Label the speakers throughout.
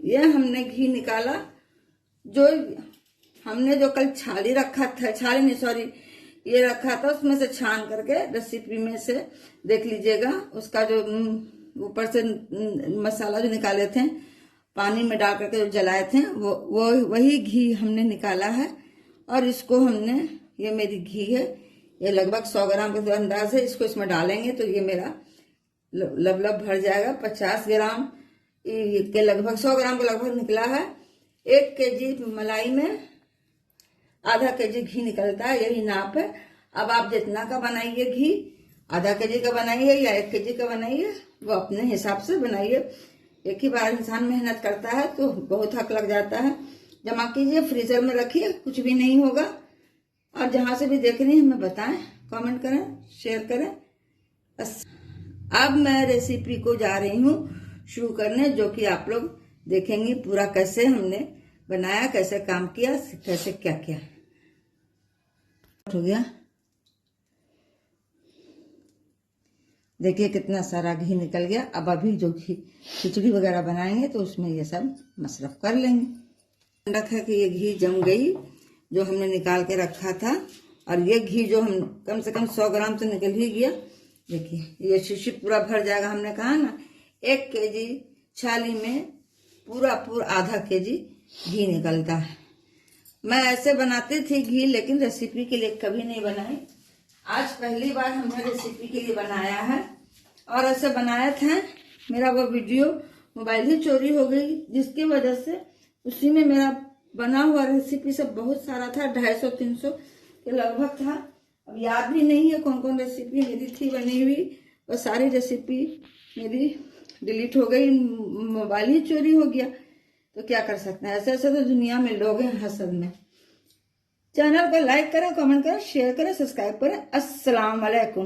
Speaker 1: ये हमने घी निकाला, जो हमने जो कल छाली रखा था, छाली नहीं सॉरी, ये रखा था, उसमें से छान करके रेसिपी में से देख लीजिएगा। उसका जो ऊपर से मसाला जो निकाले थे पानी में डाल करके जो जलाए थे वो वही घी हमने निकाला है। और इसको हमने, ये मेरी घी है, ये लगभग 100 ग्राम का अंदाज है। इसको इसमें डालेंगे तो ये मेरा लब भर जाएगा। 50 ग्राम के लगभग, 100 ग्राम के लगभग निकला है। 1 केजी मलाई में आधा केजी घी निकलता है, यही नाप है। अब आप जितना का बनाइए घी, आधा केजी का बनाइए या 1 केजी का बनाइए, वो अपने हिसाब से बनाइए। एक ही बार इंसान मेहनत करता है तो बहुत हक लग जाता है। जमा कीजिए, फ्रीजर में रखिए, कुछ भी नहीं होगा। और जहां से भी देख रही हैं हमें बताएं, कमेंट करें, शेयर करें। बस अब मैं रेसिपी को जा रही हूँ शुरू करने, जो कि आप लोग देखेंगे पूरा कैसे हमने बनाया, कैसे काम किया, कैसे क्या किया। हो गया, देखिए कितना सारा घी निकल गया। अब अभी जो घी खिचड़ी वगैरह बनाएंगे तो उसमें ये सब मसरफ कर लेंगे। ठंडक है कि ये घी जम गई जो हमने निकाल के रखा था। और ये घी जो हम कम से कम 100 ग्राम तो निकल ही गया। देखिए ये शीशी पूरा भर जाएगा। हमने कहा ना 1 केजी छाली में पूरा आधा केजी घी निकलता है। मैं ऐसे बनाती थी घी, लेकिन रेसिपी के लिए कभी नहीं बनाई। आज पहली बार हमने रेसिपी के लिए बनाया है। और ऐसे बनाया था, मेरा वो वीडियो मोबाइल ही चोरी हो गई, जिसकी वजह से उसी में मेरा बना हुआ रेसिपी सब बहुत सारा था, 250-300 के लगभग था। अब याद भी नहीं है कौन कौन रेसिपी मेरी थी बनी हुई। और सारी रेसिपी मेरी डिलीट हो गई, मोबाइल ही चोरी हो गया। तो क्या कर सकते हैं, ऐसे ऐसे तो दुनिया में लोग हैं हसद में। चैनल को लाइक करें, कमेंट करें, शेयर करें, सब्सक्राइब करें। अस्सलाम वालेकुम।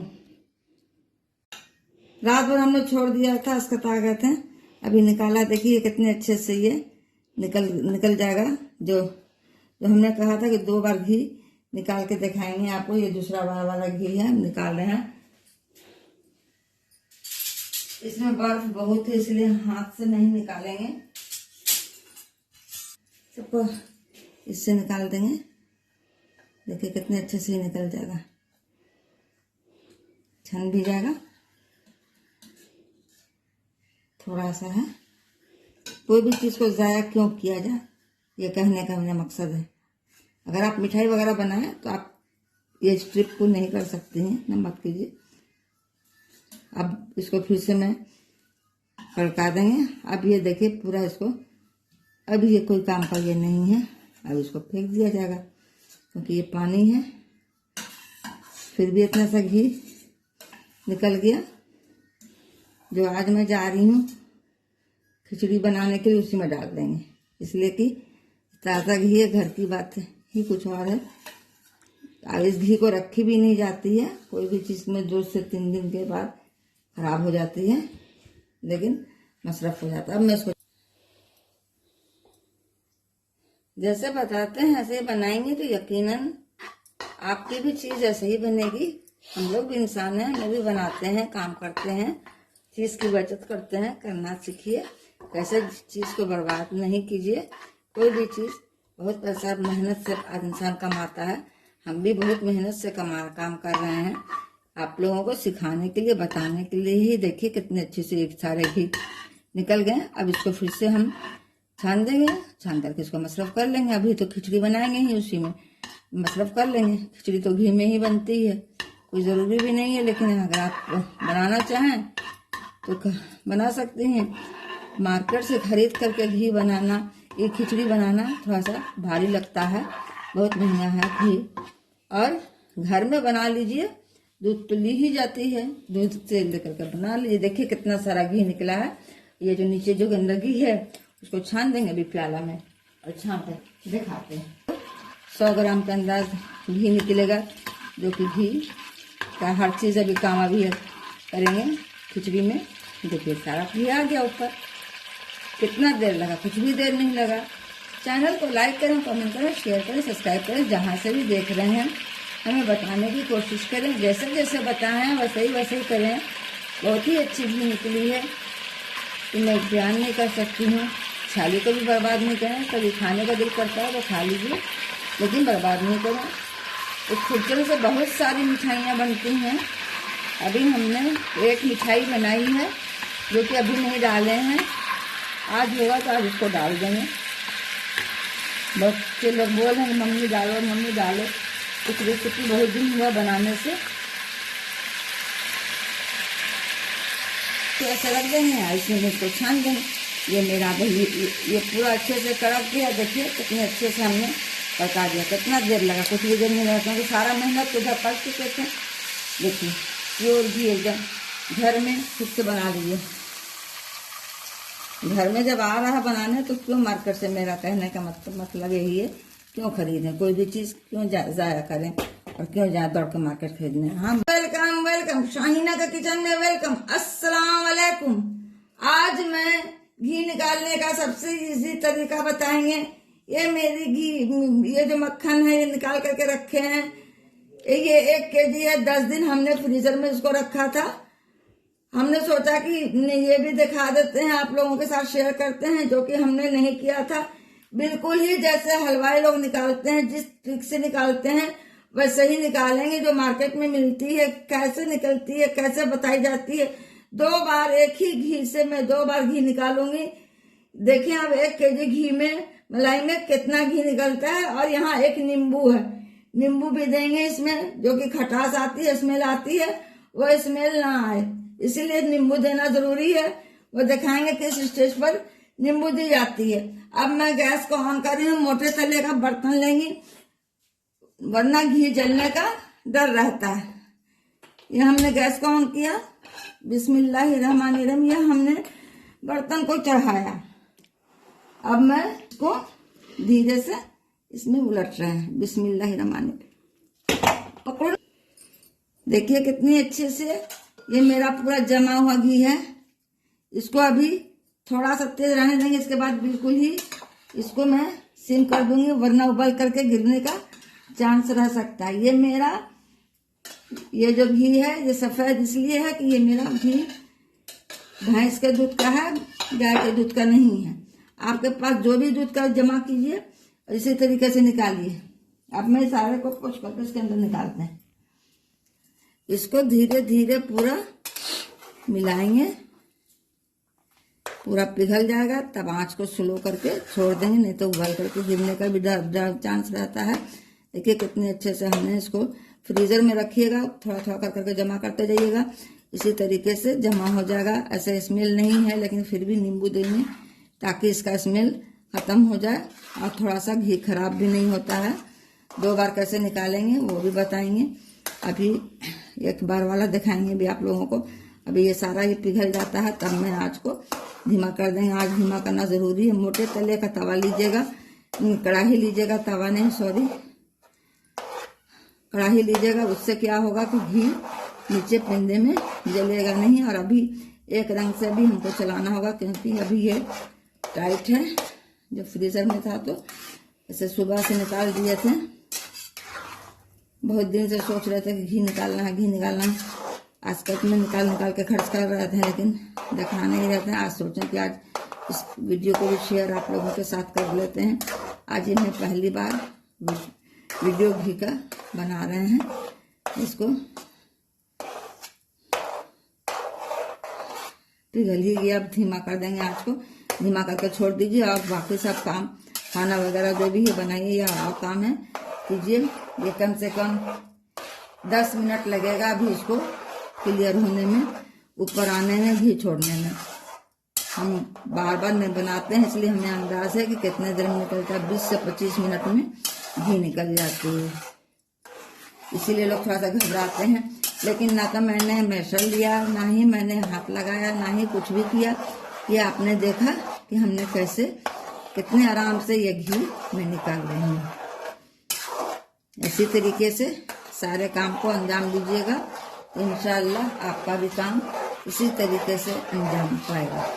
Speaker 1: रात भर हमने छोड़ दिया था, इसका आ गए थे, अभी निकाला। देखिए कितने अच्छे से ये निकल जाएगा। जो हमने कहा था कि 2 बार घी निकाल के दिखाएंगे आपको। ये दूसरा बार वाला घी है, हम निकाल रहे हैं। इसमें बर्फ बहुत है, इसलिए हाथ से नहीं निकालेंगे, सबको इससे निकाल देंगे। देखिए कितने अच्छे से निकल जाएगा, छन भी जाएगा। थोड़ा सा है, कोई भी चीज़ को ज़ाया क्यों किया जाए, ये कहने का मेरा मकसद है। अगर आप मिठाई वगैरह बनाएं तो आप ये स्ट्रिप को नहीं कर सकते हैं, न मत कीजिए। अब इसको फिर से मैं पलटा देंगे। अब ये देखिए पूरा इसको, अभी ये कोई काम का ये नहीं है। अब इसको फेंक दिया जाएगा क्योंकि ये पानी है। फिर भी इतना सा घी निकल गया। जो आज मैं जा रही हूँ खिचड़ी बनाने के लिए, उसी में डाल देंगे, इसलिए कि ताज़ा घी है, घर की बात ही कुछ और है। अब इस घी को रखी भी नहीं जाती है, कोई भी चीज़ में 2 से 3 दिन के बाद खराब हो जाती है, लेकिन मसरफ हो जाता है। अब मैं इसको जैसे बताते हैं ऐसे ही बनाएंगे तो यकीनन आपकी भी चीज़ ऐसे ही बनेगी। हम लोग भी इंसान हैं, हम भी बनाते हैं, काम करते हैं, चीज़ की बचत करते हैं। करना सीखिए, कैसे चीज़ को बर्बाद नहीं कीजिए। कोई भी चीज़ बहुत पैसा मेहनत से आज इंसान कमाता है। हम भी बहुत मेहनत से काम कर रहे हैं, आप लोगों को सिखाने के लिए, बताने के लिए ही। देखिए कितने अच्छे से एक सारे घी निकल गए। अब इसको फिर से हम छान देंगे, छान करके इसको मसरफ कर लेंगे। अभी तो खिचड़ी बनाएंगे ही, उसी में मसरफ कर लेंगे। खिचड़ी तो घी में ही बनती है, कोई ज़रूरी भी नहीं है, लेकिन अगर आप बनाना चाहें तो बना सकते हैं। मार्केट से खरीद करके घी बनाना, ये खिचड़ी बनाना थोड़ा सा भारी लगता है, बहुत महंगा है घी। और घर में बना लीजिए, दूध तो ली ही जाती है, दूध से लेकर के बना लीजिए। देखिए कितना सारा घी निकला है। ये जो नीचे जो गंदगी है उसको छान देंगे अभी प्याला में, और छान कर दिखाते हैं। 100 ग्राम का अंदाज घी निकलेगा, जो कि घी का हर चीज़ अभी काम अभी करेंगे खिचड़ी में। देखिए सारा घी आ गया ऊपर। कितना देर लगा, कुछ भी देर नहीं लगा। चैनल को लाइक करें, कमेंट करें, शेयर करें, सब्सक्राइब करें। जहाँ से भी देख रहे हैं हमें बताने की कोशिश करें, जैसे जैसे बताए हैं वैसे ही करें। बहुत ही अच्छी घी निकली है, तो मैं बयान नहीं कर सकती हूँ। छाली को भी बर्बाद नहीं करें। कभी खाने का दिल करता है तो खा लीजिए, लेकिन बर्बाद नहीं करें। इस खुरचन से बहुत सारी मिठाइयाँ बनती हैं। अभी हमने एक मिठाई बनाई है जो कि अभी नहीं डाले हैं, आज होगा तो आज उसको डाल देंगे। बच्चे लोग बोल रहे हैं मम्मी डालो मम्मी डालो। इस रेसिपी बहुत दिन हुआ बनाने से, तो ऐसा रख देंगे, ऐसे में इसको छान देंगे। ये मेरा भाई ये पूरा अच्छे से कड़क गया। देखिए कितने अच्छे से हमने पका दिया। कितना देर लगा, कुछ भी देर नहीं लगा, क्योंकि सारा मेहनत तो उधर कर चुके थे। देखिए प्योर घी एकदम घर में खुद से बना लीजिए। घर में जब आ रहा है बनाने तो क्यों मार्केट से, मेरा कहने का मतलब यही है, क्यों खरीदें कोई भी चीज़, क्यों ज़ाया करें और क्यों जाए दौड़ के मार्केट खरीदने। हाँ वेलकम वेलकम, शाहीना का किचन में वेलकम। अस्सलाम वालेकुम। आज मैं घी निकालने का सबसे इजी तरीका बताएंगे। ये मेरी घी, ये जो मक्खन है ये निकाल करके रखे हैं। ये 1 kg है। 10 दिन हमने फ्रीजर में इसको रखा था। हमने सोचा कि ये भी दिखा देते हैं, आप लोगों के साथ शेयर करते हैं, जो कि हमने नहीं किया था। बिल्कुल ही जैसे हलवाई लोग निकालते हैं, जिस ट्रिक से निकालते हैं वैसे ही निकालेंगे। जो मार्केट में मिलती है कैसे निकलती है, कैसे बताई जाती है। 2 बार एक ही घी से मैं 2 बार घी निकालूंगी। देखिए अब 1 kg घी में, मलाई में कितना घी निकलता है। और यहाँ एक नींबू है, नींबू भी देंगे इसमें, जो कि खटास आती है, स्मेल आती है, वो स्मेल ना आए, इसीलिए नींबू देना जरूरी है। वो दिखाएंगे किस स्टेज पर नींबू दी जाती है। अब मैं गैस को ऑन कर रही हूँ। मोटे तले का बर्तन लेंगी, वरना घी जलने का डर रहता है। ये हमने गैस को ऑन किया, बिस्मिल्लाहिर्रहमानिर्रहीम। ये हमने बर्तन को चढ़ाया। अब मैं इसको धीरे से इसमें उलट रहे हैं, बिस्मिल्लाहिर्रहमानिर्रहीम। पकड़ो, देखिए कितनी अच्छे से ये मेरा पूरा जमा हुआ घी है। इसको अभी थोड़ा सा तेज रहने देंगे, इसके बाद बिल्कुल ही इसको मैं सिम कर दूंगी, वरना उबल करके गिरने का चांस रह सकता है। ये मेरा ये जो घी है ये सफ़ेद इसलिए है कि ये मेरा घी भैंस के दूध का है, गाय के दूध का नहीं है। आपके पास जो भी दूध का जमा कीजिए, इसी तरीके से निकालिए। अब मैं सारे को पोंछ करके इसके अंदर निकालते हैं। इसको धीरे धीरे पूरा मिलाएंगे, पूरा पिघल जाएगा। तब आंच को स्लो करके छोड़ देंगे, नहीं तो उबाल करके गिरने का भी चांस रहता है। देखिए कितने अच्छे से हमने इसको फ्रीजर में रखिएगा, थोड़ा थोड़ा कर करके जमा करते जाइएगा। इसी तरीके से जमा हो जाएगा। ऐसे स्मेल नहीं है, लेकिन फिर भी नींबू देंगे ताकि इसका स्मेल खत्म हो जाए और थोड़ा सा घी खराब भी नहीं होता है। 2 बार कैसे निकालेंगे वो भी बताएंगे। अभी 1 बार वाला दिखाएंगे भी आप लोगों को। अभी ये सारा ही पिघल जाता है, तब मैं आँच को धीमा कर देंगे। आँच धीमा करना ज़रूरी है। मोटे तले का तवा लीजिएगा, कढ़ाई लीजिएगा, तवा नहीं सॉरी कढ़ाई लीजिएगा। उससे क्या होगा कि घी नीचे पिंडे में जलेगा नहीं। और अभी एक रंग से भी हमको चलाना होगा, क्योंकि अभी ये टाइट है। जब फ्रीजर में था तो ऐसे सुबह से निकाल दिए थे। बहुत दिन से सोच रहे थे कि घी निकालना है, घी निकालना है। आजकल में निकाल के खर्च कर रहे थे, लेकिन दिखा नहीं रहते हैं। आज सोचें कि आज इस वीडियो को भी शेयर आप लोगों के साथ कर लेते हैं। आज ही मैं पहली बार वीडियो घी का बना रहे हैं। इसको पिघल ही गया, अब धीमा कर देंगे। आँच को धीमा करके छोड़ दीजिए और बाकी सब काम, खाना वगैरह जो भी है बनाइए या और काम है कीजिए। ये कम से कम 10 मिनट लगेगा अभी इसको क्लियर होने में, ऊपर आने में, घी छोड़ने में। हम बार बार नहीं बनाते हैं, इसलिए हमें अंदाज है कि कितने देर में निकलता है। 20 से 25 मिनट में घी निकल जाती है। इसीलिए लोग थोड़ा सा घबराते हैं। लेकिन ना तो मैंने मेजर लिया, ना ही मैंने हाथ लगाया, ना ही कुछ भी किया। ये आपने देखा कि हमने कैसे कितने आराम से ये घी में निकाल रही हूँ। इसी तरीके से सारे काम को अंजाम दीजिएगा, इंशाअल्लाह आपका भी काम इसी तरीके से अंजाम पाएगा।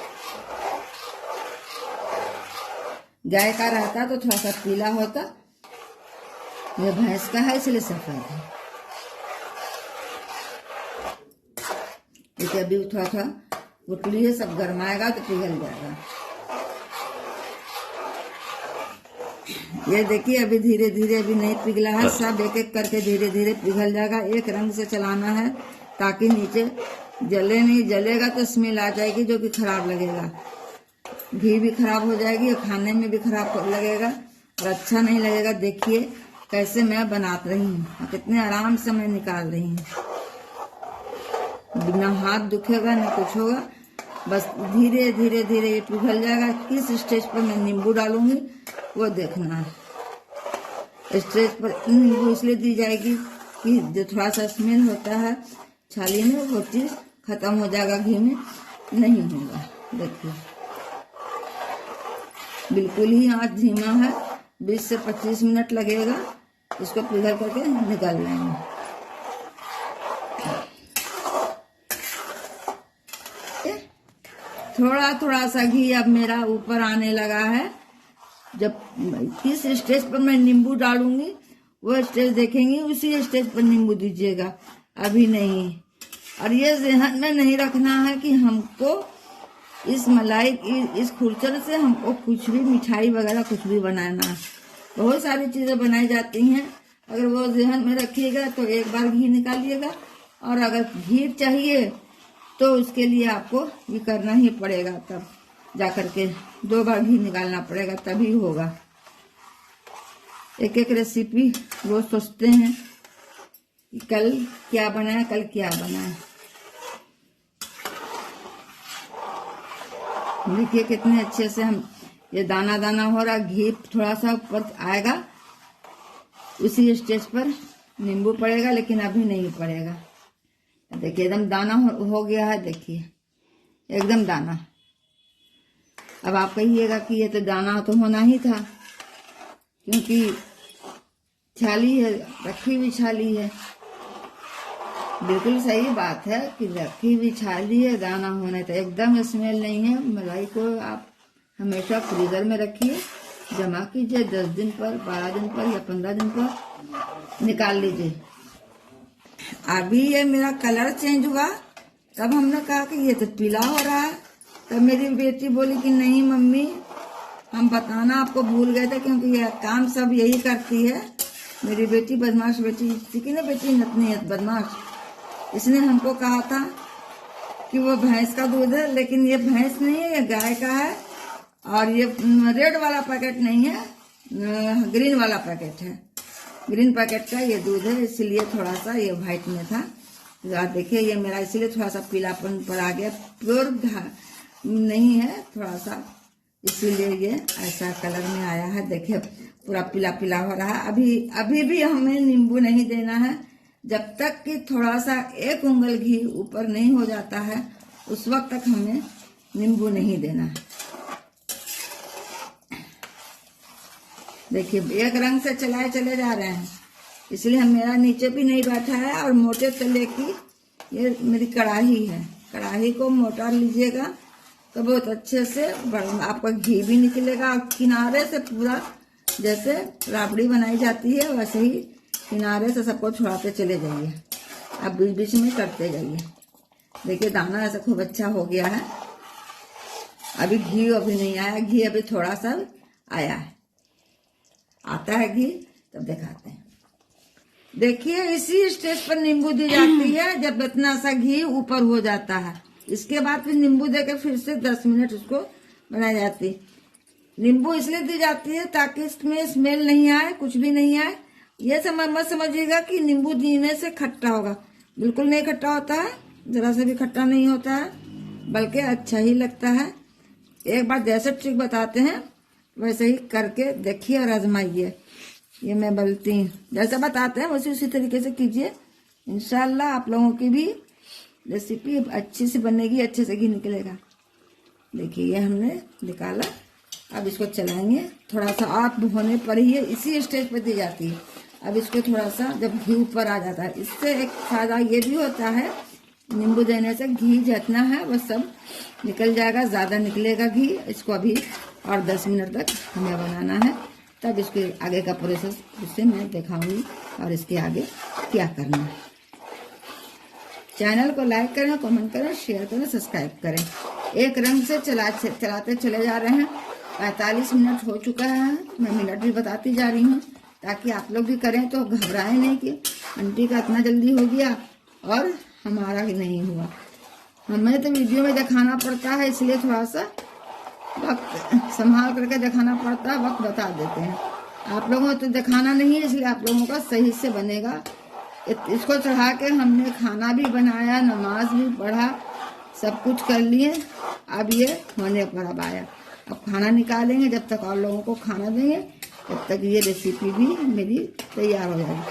Speaker 1: गाय का रहता तो थोड़ा सा पीला होता, ये भैंस का है इसलिए सफेद है। देखिए अभी थोड़ा सा गुटली है, सब गरमाएगा तो पिघल जाएगा। ये देखिए अभी धीरे धीरे अभी नहीं पिघला है, सब एक एक करके धीरे धीरे पिघल जाएगा। एक रंग से चलाना है ताकि नीचे जले नहीं, जलेगा तो स्मेल आ जाएगी जो कि खराब लगेगा, घी भी खराब हो जाएगी और खाने में भी खराब लगेगा और अच्छा नहीं लगेगा। देखिए कैसे मैं बना रही हूँ और कितने आराम से मैं निकाल रही हूँ, ना हाथ दुखेगा ना कुछ होगा, बस धीरे धीरे धीरे ये पिघल जाएगा। किस स्टेज पर मैं नींबू डालूंगी वो देखना है। स्टेज पर नींबू इसलिए दी जाएगी कि जो थोड़ा सा स्मेल होता है छाली में वो चीज खत्म हो जाएगा, घी में नहीं होगा। देखिए बिल्कुल ही आंच धीमा है, 20 से 25 मिनट लगेगा इसको पिघल करके निकाल लेंगे। थोड़ा थोड़ा सा घी अब मेरा ऊपर आने लगा है। जब किस स्टेज पर मैं नींबू डालूंगी वो स्टेज देखेंगी, उसी स्टेज पर नींबू दीजिएगा, अभी नहीं। और ये ज़हन में नहीं रखना है कि हमको इस मलाई इस खुरचन से हमको कुछ भी मिठाई वगैरह कुछ भी बनाना है। बहुत सारी चीजें बनाई जाती हैं, अगर वो ज़हन में रखिएगा तो एक बार घी निकालिएगा, और अगर घी चाहिए तो उसके लिए आपको ये करना ही पड़ेगा, तब जाकर के 2 बार घी निकालना पड़ेगा तभी होगा। एक एक रेसिपी रोज सोचते हैं कि कल क्या बनाए, कल क्या बनाए। देखिए कितने अच्छे से हम ये दाना दाना हो रहा, घी थोड़ा सा ऊपर आएगा, उसी स्टेज पर नींबू पड़ेगा, लेकिन अभी नहीं पड़ेगा। देखिए एकदम दाना हो गया है, देखिए एकदम दाना। अब आप कहिएगा कि ये तो दाना तो होना ही था, क्योंकि छाली है, रखी हुई छाली है। बिल्कुल सही बात है कि रखी हुई छाली है, दाना होने तो एकदम स्मेल नहीं है। मलाई को आप हमेशा फ्रीजर में रखिए, जमा कीजिए 10 दिन पर, 12 दिन पर या 15 दिन पर निकाल लीजिए। अभी ये मेरा कलर चेंज हुआ, तब हमने कहा कि ये तो पीला हो रहा है। तब मेरी बेटी बोली कि नहीं मम्मी, हम बताना आपको भूल गए थे, क्योंकि ये काम सब यही करती है। मेरी बेटी बदमाश बेटी, सीखी ना बेटी नतनी बदमाश, इसने हमको कहा था कि वो भैंस का दूध है, लेकिन ये भैंस नहीं है, ये गाय का है। और ये रेड वाला पैकेट नहीं है, ग्रीन वाला पैकेट है, ग्रीन पैकेट का ये दूध है, इसलिए थोड़ा सा ये व्हाइट में था। देखिए ये मेरा इसलिए थोड़ा सा पीलापन पर आ गया, प्योर नहीं है थोड़ा सा, इसीलिए ये ऐसा कलर में आया है। देखिए पूरा पीला पीला हो रहा है। अभी भी हमें नींबू नहीं देना है, जब तक कि थोड़ा सा 1 उंगल घी ऊपर नहीं हो जाता है, उस वक्त तक हमें नींबू नहीं देना है। देखिए एक रंग से चलाए चले जा रहे हैं, इसलिए हम मेरा नीचे भी नहीं बैठा है। और मोटे तले की ये मेरी कढ़ाई है, कढ़ाई को मोटा लीजिएगा तो बहुत अच्छे से आपका घी भी निकलेगा, और किनारे से पूरा जैसे राबड़ी बनाई जाती है वैसे ही किनारे से सबको छुड़ाते चले जाइए, आप बीच बीच में करते जाइए। देखिए दाना ऐसा खूब अच्छा हो गया है। अभी घी अभी नहीं आया, घी अभी थोड़ा सा आया है, आता है घी तब दिखाते हैं। देखिए इसी स्टेज पर नींबू दी जाती है जब इतना सा घी ऊपर हो जाता है। इसके बाद फिर नींबू देकर फिर से 10 मिनट उसको बनाई जाती। नींबू इसलिए दी जाती है ताकि इसमें स्मेल नहीं आए, कुछ भी नहीं आए। ये मत समझिएगा कि नींबू देने से खट्टा होगा, बिल्कुल नहीं खट्टा होता है, जरा से भी खट्टा नहीं होता है, बल्कि अच्छा ही लगता है। एक बार जैसे ट्रिक बताते हैं वैसे ही करके देखिए और आजमाइए। ये मैं बोलती हूँ जैसे बताते हैं वैसे उसी तरीके से कीजिए, इंशाल्लाह आप लोगों की भी रेसिपी अच्छी से बनेगी, अच्छे से घी निकलेगा। देखिए ये हमने निकाला, अब इसको चलाएंगे। थोड़ा सा आप होने पर ही इसी स्टेज पर दी जाती है। अब इसको थोड़ा सा जब घी ऊपर आ जाता है, इससे एक फायदा ये भी होता है, नींबू देने से घी जितना है वो सब निकल जाएगा, ज़्यादा निकलेगा घी। इसको अभी और 10 मिनट तक हमें बनाना है, तब इसके आगे का प्रोसेस इससे मैं दिखाऊंगी और इसके आगे क्या करना है। चैनल को लाइक करें, कमेंट करें, शेयर करें, सब्सक्राइब करें। एक रंग से चलाते चले जा रहे हैं, 45 मिनट हो चुका है। मैं मिनट भी बताती जा रही हूँ ताकि आप लोग भी करें तो घबराएं नहीं कि आंटी का इतना जल्दी हो गया और हमारा नहीं हुआ। हमें तो वीडियो में दिखाना पड़ता है, इसलिए थोड़ा सा वक्त संभाल करके दिखाना पड़ता है, वक्त बता देते हैं। आप लोगों को तो दिखाना नहीं है, इसलिए आप लोगों का सही से बनेगा। इसको चढ़ा के हमने खाना भी बनाया, नमाज भी पढ़ा, सब कुछ कर लिए। अब ये होने पर अब आया। अब खाना निकालेंगे, जब तक और लोगों को खाना देंगे तब तक ये रेसिपी भी मेरी तैयार हो जाएगी।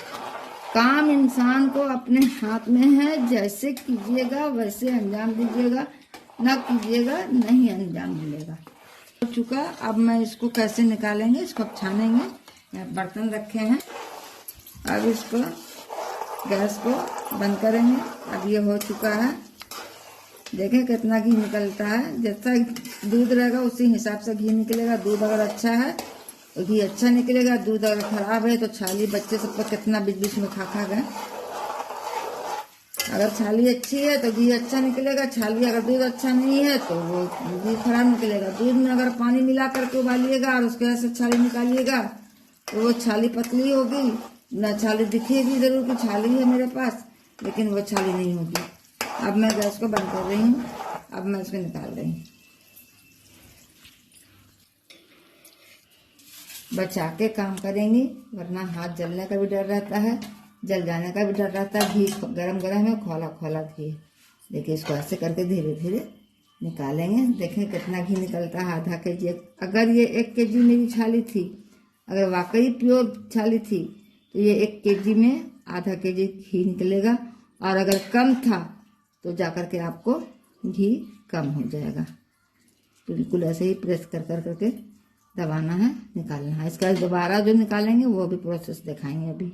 Speaker 1: काम इंसान को अपने हाथ में है, जैसे कीजिएगा वैसे अंजाम दीजिएगा, ना कीजिएगा नहीं अंजाम मिलेगा। हो चुका, अब मैं इसको कैसे निकालेंगे, इसको अब छानेंगे। बर्तन रखे हैं, अब इसको गैस को बंद करेंगे। अब ये हो चुका है, देखें कितना घी निकलता है। जैसा दूध रहेगा उसी हिसाब से घी निकलेगा। दूध अगर अच्छा है तो घी अच्छा निकलेगा, दूध अगर खराब है तो छाली बच्चे सबको कितना बीच बीच में खा गए। अगर छाली अच्छी है तो घी अच्छा निकलेगा, छाली अगर दूध अच्छा नहीं है तो वो घी खराब निकलेगा। दूध में अगर पानी मिला करके उबालिएगा और उसके वजह से छाली निकालिएगा तो वो छाली पतली होगी, ना छाली दिखेगी जरूर कि छाली है मेरे पास, लेकिन वो छाली नहीं होगी। अब मैं गैस को बंद कर रही हूँ, अब मैं इसको निकाल रही हूँ। बचा के काम करेंगी, वरना हाथ जलने का भी डर रहता है, जल जाने का भी डर रहता है। घी गरम गरम है, खोला खोला घी। देखिए इसको ऐसे करके धीरे धीरे निकालेंगे। देखें कितना घी निकलता है, आधा केजी। अगर ये 1 केजी मेरी छाली थी, अगर वाकई प्योर छाली थी तो ये 1 केजी में आधा केजी घी निकलेगा, और अगर कम था तो जाकर के आपको घी कम हो जाएगा। बिल्कुल ऐसे ही प्रेस कर कर करके दबाना है, निकालना है। इसका दोबारा जो निकालेंगे वो भी प्रोसेस दिखाएंगे अभी।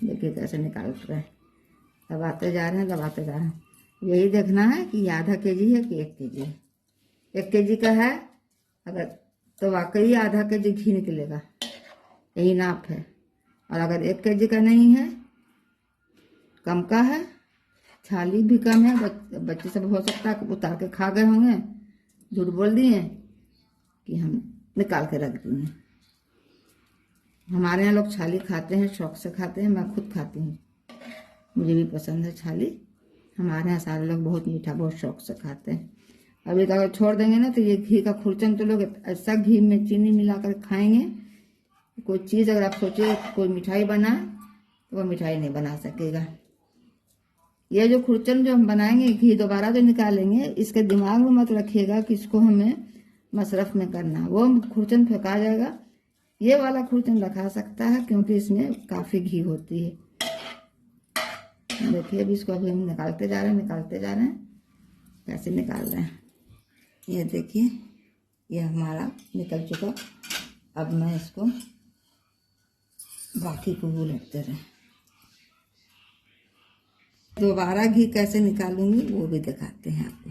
Speaker 1: देखिए कैसे निकाल रहे हैं, दबाते जा रहे हैं, दबाते जा रहे हैं। यही देखना है कि ये आधा केजी है कि 1 केजी है। 1 केजी का है अगर तो वाकई आधा केजी घी निकलेगा, यही नाप है। और अगर 1 केजी का नहीं है, कम का है, छाली भी कम है, बच्चे सब हो सकता है उतार के खा गए होंगे, झूठ बोल दिए कि हम निकाल के रख दिए। हमारे यहाँ लोग छाली खाते हैं, शौक से खाते हैं, मैं खुद खाती हूँ, मुझे भी पसंद है छाली। हमारे यहाँ सारे लोग बहुत मीठा बहुत शौक से खाते हैं। अभी तो अगर छोड़ देंगे ना तो ये घी का खुरचन तो लोग ऐसा घी में चीनी मिलाकर खाएंगे। कोई चीज़ अगर आप सोचे कोई मिठाई बनाए तो वो मिठाई नहीं बना सकेगा। ये जो खुरचन जो हम बनाएंगे, घी दोबारा जो निकालेंगे, इसके दिमाग में मत रखिएगा कि इसको हमें मशरफ में करना, वो खुरचन फेंका जाएगा। ये वाला खुरचन रखा सकता है क्योंकि इसमें काफ़ी घी होती है। देखिए अभी इसको अभी हम निकालते जा रहे हैं, निकालते जा रहे हैं, कैसे निकाल रहे हैं। ये देखिए ये हमारा निकल चुका। अब मैं इसको बाकी को भी उलटते रहे। दोबारा घी कैसे निकालूंगी वो भी दिखाते हैं आपको।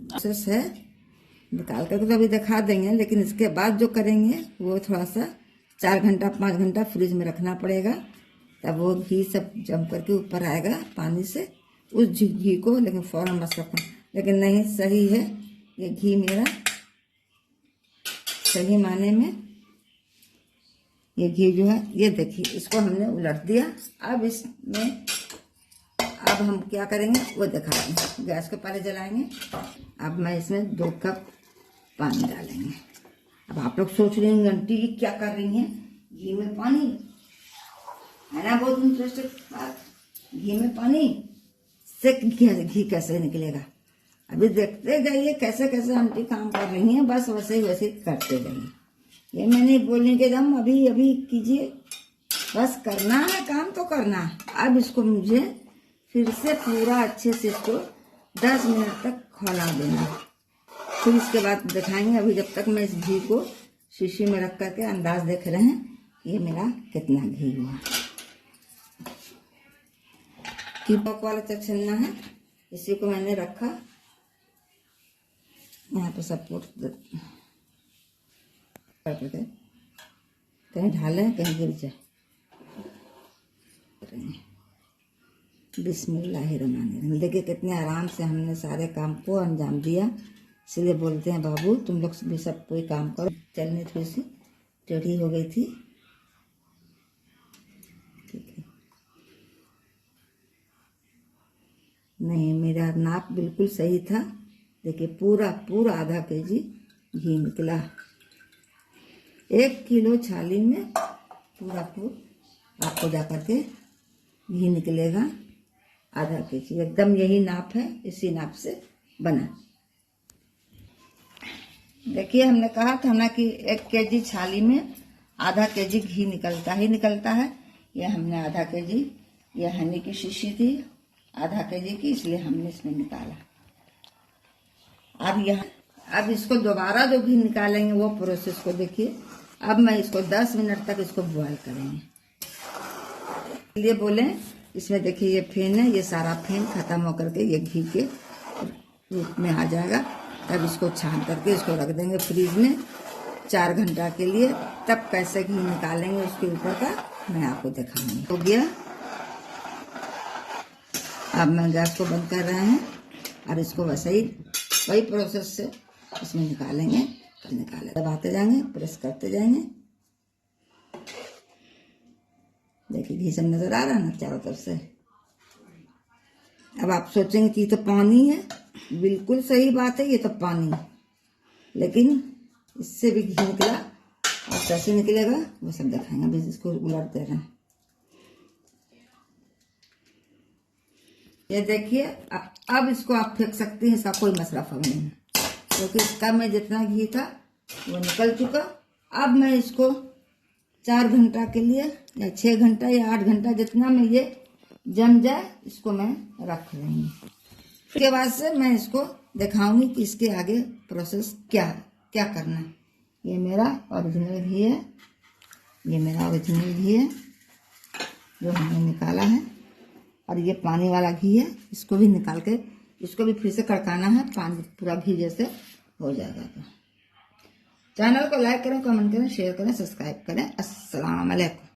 Speaker 1: प्रोसेस है, निकाल कर तो अभी दिखा देंगे, लेकिन इसके बाद जो करेंगे वो थोड़ा सा 4 घंटा 5 घंटा फ्रिज में रखना पड़ेगा, तब वो घी सब जम करके ऊपर आएगा पानी से उस घी को। लेकिन फौरन मत रखना, लेकिन नहीं सही है ये घी मेरा, सही माने में ये घी जो है, ये देखिए इसको हमने उलट दिया। अब इसमें अब हम क्या करेंगे वो दिखा देंगे। गैस को पहले जलाएंगे। अब मैं इसमें 2 कप पानी डालेंगे। अब आप लोग सोच रहे हैं आंटी क्या कर रही हैं, घी में पानी है ना, बहुत इंटरेस्टेड बात। घी में पानी से घी कैसे निकलेगा, अभी देखते जाइए कैसे कैसे आंटी काम कर रही हैं, बस वैसे ही वैसे करते जाइए। ये मैं नहीं बोलने के दम अभी अभी कीजिए, बस करना है काम तो करना है। अब इसको मुझे फिर से पूरा अच्छे से इसको 10 मिनट तक खौला देना, फिर इसके बाद दिखाएंगे। अभी जब तक मैं इस घी को शीशी में रख करके अंदाज देख रहे हैं ये मेरा कितना घी हुआ। कीपक वाला छन्ना है, इसी को मैंने रखा यहाँ पे सपोर्ट करके, कहीं ढालें कहीं गिर जाए। बिस्मिल्लाहिर्रहमानिर्रहीम। देखिए कितने आराम से हमने सारे काम को अंजाम दिया। इसलिए बोलते हैं बाबू तुम लोग भी सब कोई काम करो। चलनी थोड़ी सी टेढ़ी हो गई थी, ठीक है। नहीं, मेरा नाप बिल्कुल सही था। देखिए पूरा पूरा आधा केजी घी निकला। 1 किलो छाली में पूरा आपको जा करके घी निकलेगा आधा केजी। एकदम यही नाप है, इसी नाप से बना। देखिए हमने कहा था ना कि 1 केजी छाली में आधा केजी घी निकलता ही निकलता है। यह हमने आधा केजी, यह हनी की शीशी थी आधा केजी की, इसलिए हमने इसमें निकाला। अब इसको दोबारा जो घी निकालेंगे वो प्रोसेस को देखिए। अब मैं इसको 10 मिनट तक इसको बॉयल करेंगे। इसलिए बोले इसमें देखिए ये फेन है, ये सारा फेन खत्म होकर के ये घी के रूप में आ जाएगा। तब इसको छान करके इसको रख देंगे फ्रीज में 4 घंटा के लिए। तब कैसे घी निकालेंगे उसके ऊपर का मैं आपको दिखाऊंगी। हो गया। अब मैं गैस को बंद कर रहे हैं और इसको वैसे ही वही प्रोसेस से इसमें निकालेंगे। दबाते जाएंगे, प्रेस करते जाएंगे। देखिए घी सब नजर आ रहा है ना चारों तरफ से। अब आप सोचेंगे कि ये तो पानी है। बिल्कुल सही बात है, ये तो पानी है, लेकिन इससे भी घी निकला। और कैसे निकलेगा वो सब दिखाएंगे। अभी इसको उलट दे रहे हैं। ये देखिए अब इसको आप फेंक सकते हैं, इसका कोई मसरफ नहीं है, क्योंकि इसका में जितना घी था वो निकल चुका। अब मैं इसको 4 घंटा के लिए या 6 घंटा या 8 घंटा जितना में ये जम जाए इसको मैं रख लेंगी। उसके बाद से मैं इसको दिखाऊंगी कि इसके आगे प्रोसेस क्या करना है। ये मेरा ओरिजिनल घी है, ये मेरा ओरिजिनल घी है जो हमने निकाला है। और ये पानी वाला घी है, इसको भी निकाल के इसको भी फिर से कड़काना है। पानी पूरा घी जैसे हो जाएगा। तो चैनल को लाइक करें, कमेंट करें, शेयर करें, सब्सक्राइब करें। अस्सलाम वालेकुम।